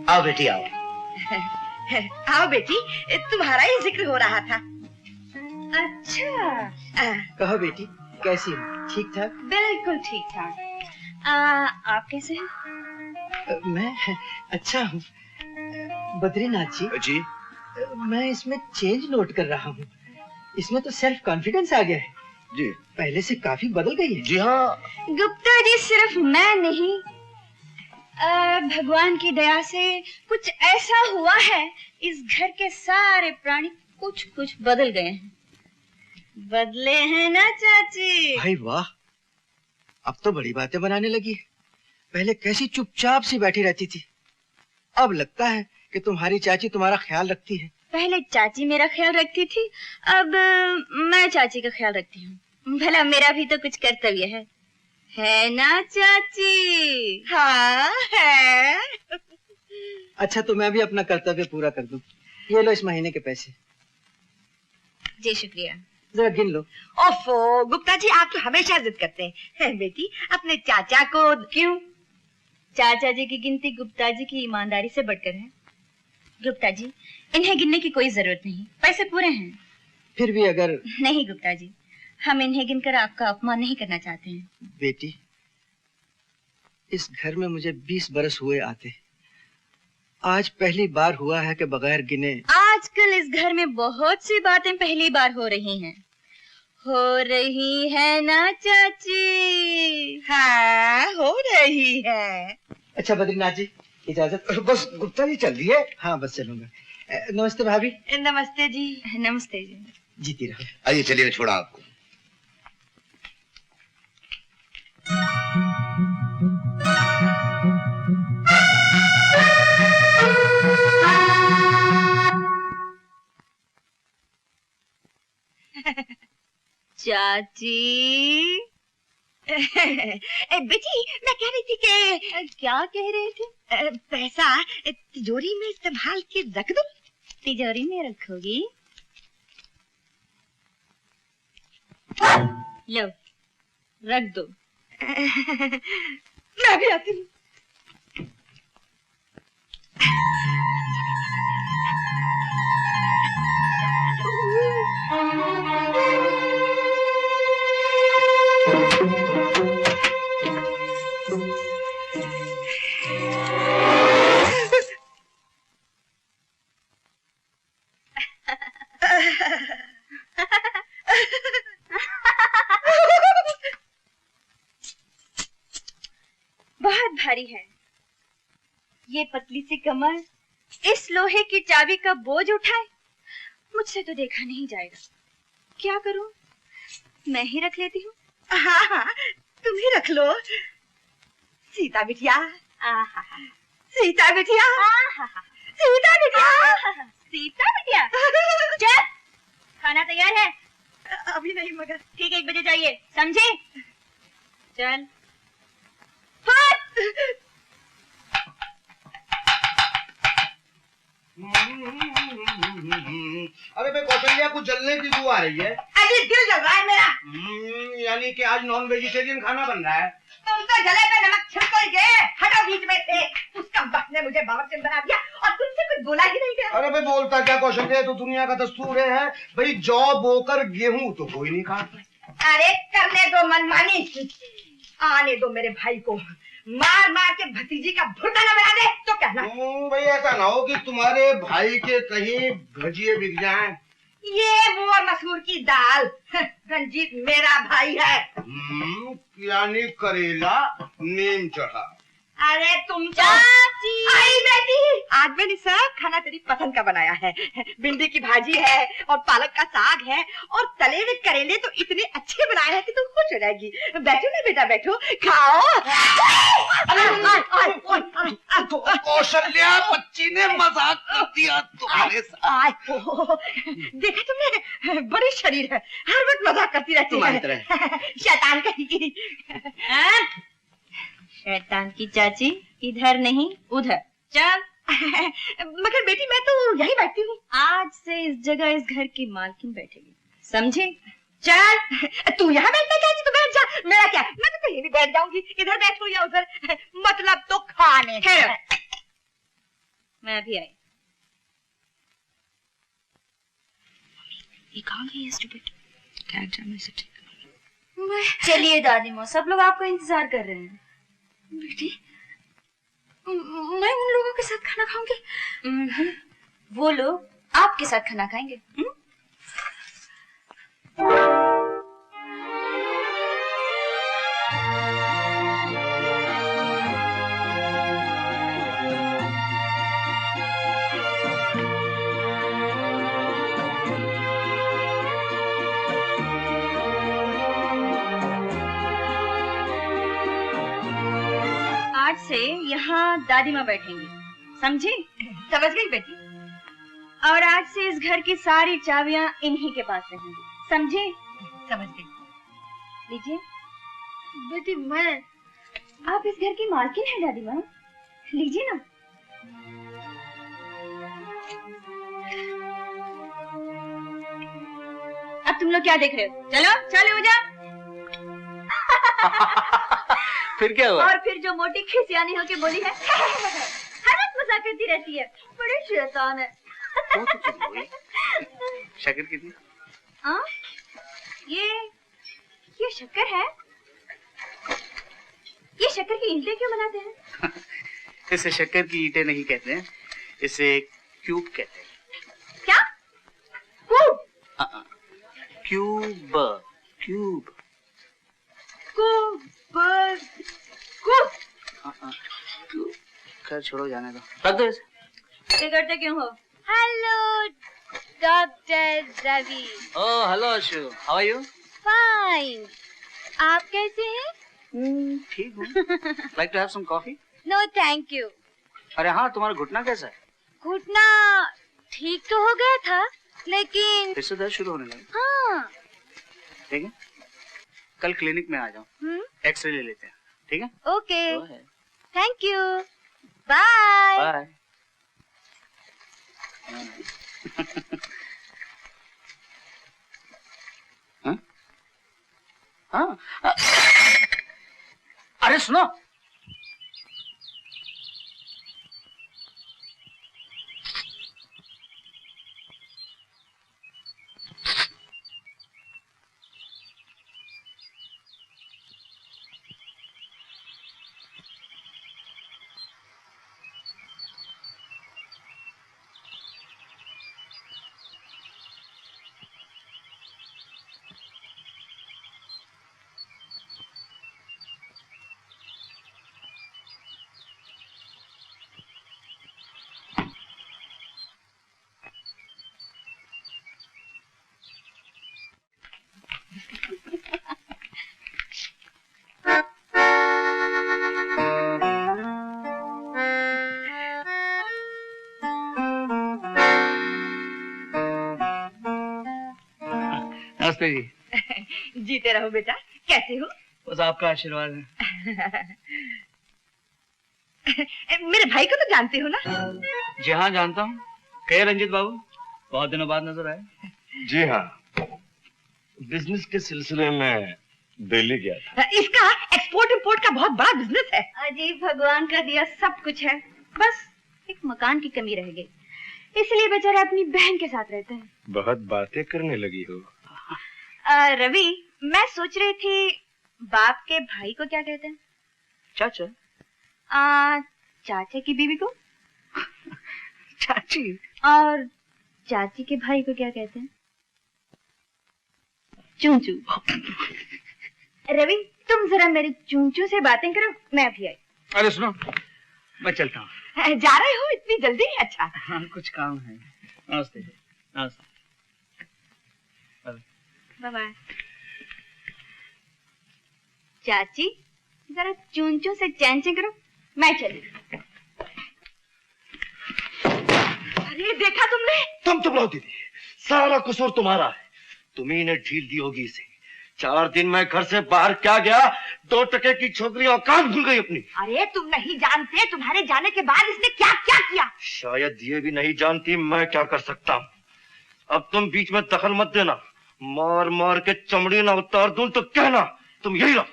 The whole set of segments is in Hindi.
आओ बेटी आओ। आओ बेटी, तुम्हारा ही जिक्र हो रहा था। अच्छा, कहो बेटी, कैसी हो? ठीक ठाक? बिल्कुल ठीक ठाक। आप कैसे हैं? मैं अच्छा हूँ। बद्रीनाथ जी, मैं इसमें चेंज नोट कर रहा हूँ। इसमें तो सेल्फ कॉन्फिडेंस आ गया है जी, पहले से काफी बदल गई है। जी हाँ गुप्ता जी, सिर्फ मैं नहीं, भगवान की दया से कुछ ऐसा हुआ है, इस घर के सारे प्राणी कुछ कुछ बदल गए हैं। बदले हैं ना चाची? भाई वाह, अब तो बड़ी बातें बनाने लगी है। पहले कैसी चुपचाप सी बैठी रहती थी, अब लगता है कि तुम्हारी चाची तुम्हारा ख्याल रखती है। पहले चाची मेरा ख्याल रखती थी, अब मैं चाची का ख्याल रखती हूँ। भला मेरा भी तो कुछ कर्तव्य है ना चाची? हाँ है। अच्छा, तो मैं भी अपना कर्तव्य पूरा कर दूं। ये लो इस महीने के पैसे। जी शुक्रिया। जरा गिन लो। ओफो गुप्ता जी, आप तो हमेशा जिद करते हैं। बेटी, अपने चाचा को क्यों? चाचा जी की गिनती गुप्ता जी की ईमानदारी से बढ़कर है। गुप्ता जी, इन्हें गिनने की कोई जरूरत नहीं, पैसे पूरे हैं। फिर भी अगर... नहीं गुप्ता जी, हम इन्हें गिनकर आपका अपमान नहीं करना चाहते हैं। बेटी, इस घर में मुझे 20 बरस हुए आते, आज पहली बार हुआ है कि बगैर गिने... आजकल इस घर में बहुत सी बातें पहली बार हो रही हैं। हो रही है ना चाची? हाँ हो रही है। अच्छा बद्रीनाथ जी, इजाजत। बस गुप्ता जी चल दिए? हाँ बस चलूंगा। नमस्ते भाभी। नमस्ते जी। नमस्ते जी। जीती रहो। आइए चलिए, मैं छोड़ा आपको। चाची। बेटी, मैं कह रही थी कि... क्या कह रही थी? पैसा तिजोरी में संभाल के रख दो। तिजोरी में रखोगी? लो, रख दो। मैं भी आती हूँ। बहुत भारी है ये पतली सी कमर, इस लोहे की चाबी का बोझ उठाए। मुझसे तो देखा नहीं जाएगा। क्या करूं? मैं ही रख लेती हूँ। हाँ हाँ, तुम ही रख लो। सीता बिटिया, सीता बिटिया, सीता बिटिया, सीता बिटिया। चल, खाना तैयार है? अभी नहीं मगर ठीक 1 बजे चाहिए, समझे? चल। अरे भाई कौशल्या, कुछ जलने की बू आ रही है। अरे दिल जल रहा है मेरा। यानी कि आज नॉन वेजिटेरियन खाना बन रहा है। तुम तो जले पे नमक छिड़को ही गए। हटो बीच में से। उसका वक्त ने मुझे बावर्चन बना दिया और तुमसे कुछ बोला ही नहीं गया। अरे भाई बोलता क्या कौशल्या, तो दुनिया का दस्तूर है भाई, जौ बोकर गेहूं तो कोई नहीं खाता। अरे करने दो मनमानी, आने दो मेरे भाई को। मार मार के भतीजी का भुट्टा न बना दे तो कहना। भाई ऐसा ना हो कि तुम्हारे भाई के कहीं भजिए बिक जाएं। ये वो मसूर की दाल, रंजीत मेरा भाई है। यानी करेला नीम चढ़ा। अरे तुम चाची। आई बेटी, आज मैंने सब खाना तेरी पसंद का बनाया है। भिंडी की भाजी है और पालक का साग है और तले हुए करेले तो इतने अच्छे बनाए हैं कि तुम खुश हो जाएगी। बैठो ना बेटा, बैठो, खाओ। कौशल्या, बच्ची ने मजाक कर दिया तुम्हारे साथ। देखा तुमने, बड़ी शरीर है, हर वक्त मजाक करती रहती है। शैतान कहीं। शैतान की चाची, इधर नहीं उधर। चल। मगर बेटी मैं तो यही बैठती हूँ। आज से इस जगह इस घर की मालकिन बैठेगी, समझे? चल। तू यहाँ बैठना चाहती तो बैठ जा, मेरा क्या, मैं तो कहीं भी बैठ जाऊंगी। इधर बैठो या उधर, मतलब तो खाने। मैं भी आई। ये कहाँ गई है स्टूपिड? कैरेक्टर में से ठीक। चलिए दादी माँ, सब लोग आपका इंतजार कर रहे हैं। बेटी, मैं उन लोगों के साथ खाना खाऊंगी। वो लोग आपके साथ खाना खाएंगे। आज से यहाँ दादी माँ बैठेंगी, समझी? समझ गई बेटी। और आज से इस घर की सारी चाबियां इन्हीं के पास रहेंगी, समझी? समझ गई। लीजिए। बेटी मैं, आप इस घर की मालकिन हैं दादी माँ, लीजिए ना। अब तुम लोग क्या देख रहे हो? चलो चलो हो जा। फिर क्या हुआ? और फिर जो मोटी खिसियानी होके बोली है, हर वक्त मजाक करती रहती है, बड़ी शैतान है। वो तो चुप हो गई। शक्कर कितनी? हाँ? ये शक्कर है? ये शक्कर की ईंटें क्यों बनाते हैं? इसे शक्कर की ईंटें नहीं कहते हैं, इसे क्यूब कहते हैं। क्या? कूब? Cube cube. कूब क्यूब। खैर छोड़ो, जाने दो, रख दो इसे। बिगड़ते क्यों हो? Hello doctor Ravi. Oh hello Ashu, how are you? Fine. आप कैसे हैं? ठीक हूँ। Like to have some coffee? No thank you. अरे हाँ, तुम्हारा घुटना कैसा है? घुटना ठीक तो हो गया था, लेकिन फिर से दर्द शुरू होने लगा। हाँ। ठीक है, कल क्लिनिक में आ जाओ, एक्सरे ले लेते हैं, ठीक है? Okay, thank you, bye. Bye. हाँ? अरे सुनो, नमस्ते जी। जीते रहो बेटा। कैसे हो? बस आपका आशीर्वाद है। मेरे भाई को तो जानते हो ना? जी हाँ, जानता हूँ। कहे रंजीत बाबू, बहुत दिनों बाद नजर आए। जी हाँ, बिजनेस के सिलसिले में दिल्ली गया था। इसका एक्सपोर्ट इंपोर्ट का बहुत बड़ा बिजनेस है। अजी भगवान का दिया सब कुछ है, बस एक मकान की कमी रह गई, इसलिए बेचारे अपनी बहन के साथ रहते हैं। बहुत बातें करने लगी हो। रवि, मैं सोच रही थी बाप के भाई को क्या कहते हैं? चाचा। चाचा की बीवी को? चाची। और चाची के भाई को क्या कहते हैं? चूचू। रवि, तुम जरा मेरे चूचू से बातें करो, मैं भी आई। अरे सुनो, मैं चलता हूँ। जा रहे हो इतनी जल्दी? अच्छा। हाँ, कुछ काम है। नमस्ते। नमस्ते। Bye bye. चाची, जरा चूचू से चैन चैन करो, मैं चली। अरे देखा तुमने? तुम चुप रहो दीदी, सारा कसूर तुम्हारा है। तुम्ही ने ढील दी होगी इसे। 4 दिन मैं घर से बाहर क्या गया, 2 टके की छोकरी औकात भूल गई अपनी। अरे तुम नहीं जानते, तुम्हारे जाने के बाद इसने क्या क्या किया। शायद ये भी नहीं जानती मैं क्या कर सकता हूँ। अब तुम बीच में दखल मत देना, मार मार के चमड़ी ना उतार दूं तो कहना तुम यही रहो।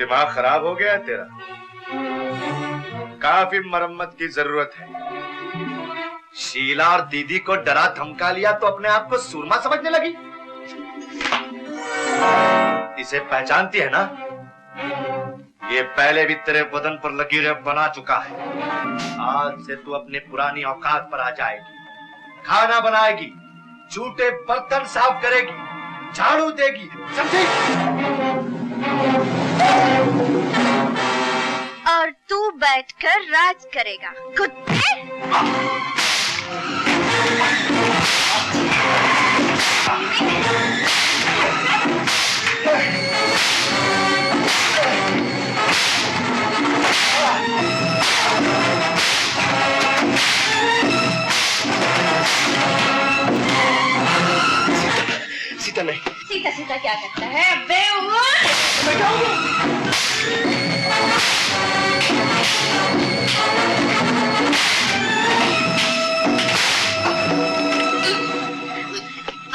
दिमाग खराब हो गया है तेरा? काफी मरम्मत की जरूरत है। शीला और दीदी को डरा धमका लिया तो अपने आप को सूरमा समझने लगी। इसे पहचानती है ना? ये पहले भी तेरे बदन पर लकीरें बना चुका है। आज से तू अपनी पुरानी औकात पर आ जाएगी। खाना बनाएगी, झूठे बर्तन साफ करेगी, झाड़ू देगी, समझी? और तू बैठकर राज करेगा, कुत्ते। सीता नहीं। सीता सीता क्या करता है बेवकूफ?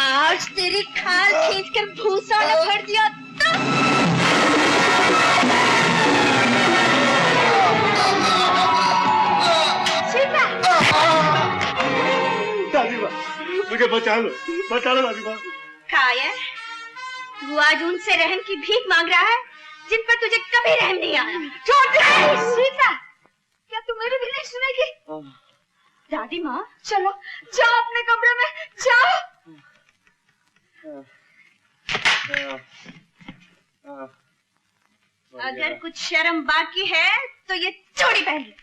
आज तेरी खाल खींचकर भूसा न भर दिया तो सीता। दादी माँ, मुझे बचा लो दादी माँ। काया, तू आज उनसे रहम की भीख मांग रहा है जिन पर तुझे कभी रहम नहीं आया। छोड़ दे सीता, क्या तू मेरी भी नहीं सुनेगी? दादी माँ, चलो जाओ अपने कमरे में, जाओ। अगर कुछ शर्म बाकी है तो ये चूड़ी पहन ले।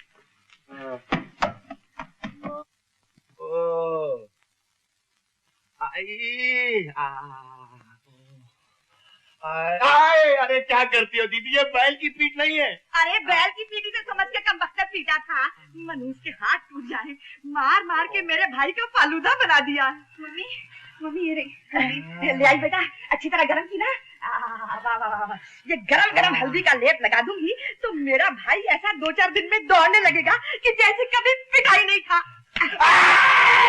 अरे क्या करती हो दीदी, ये बैल की पीठ नहीं है। अरे बैल की पीठी से समझ के कम वक्त पीटा था। मनूस के हाथ टूट जाए, मार मार के मेरे भाई का फालूदा बना दिया। मम्मी मम्मी ये ले आई बेटा, अच्छी तरह गरम की ना। वाह वाह वाह, ये गरम गरम हल्दी का लेप लगा दूंगी तो मेरा भाई ऐसा 2-4 दिन में दौड़ने लगेगा कि जैसे कभी पिटाई नहीं खा।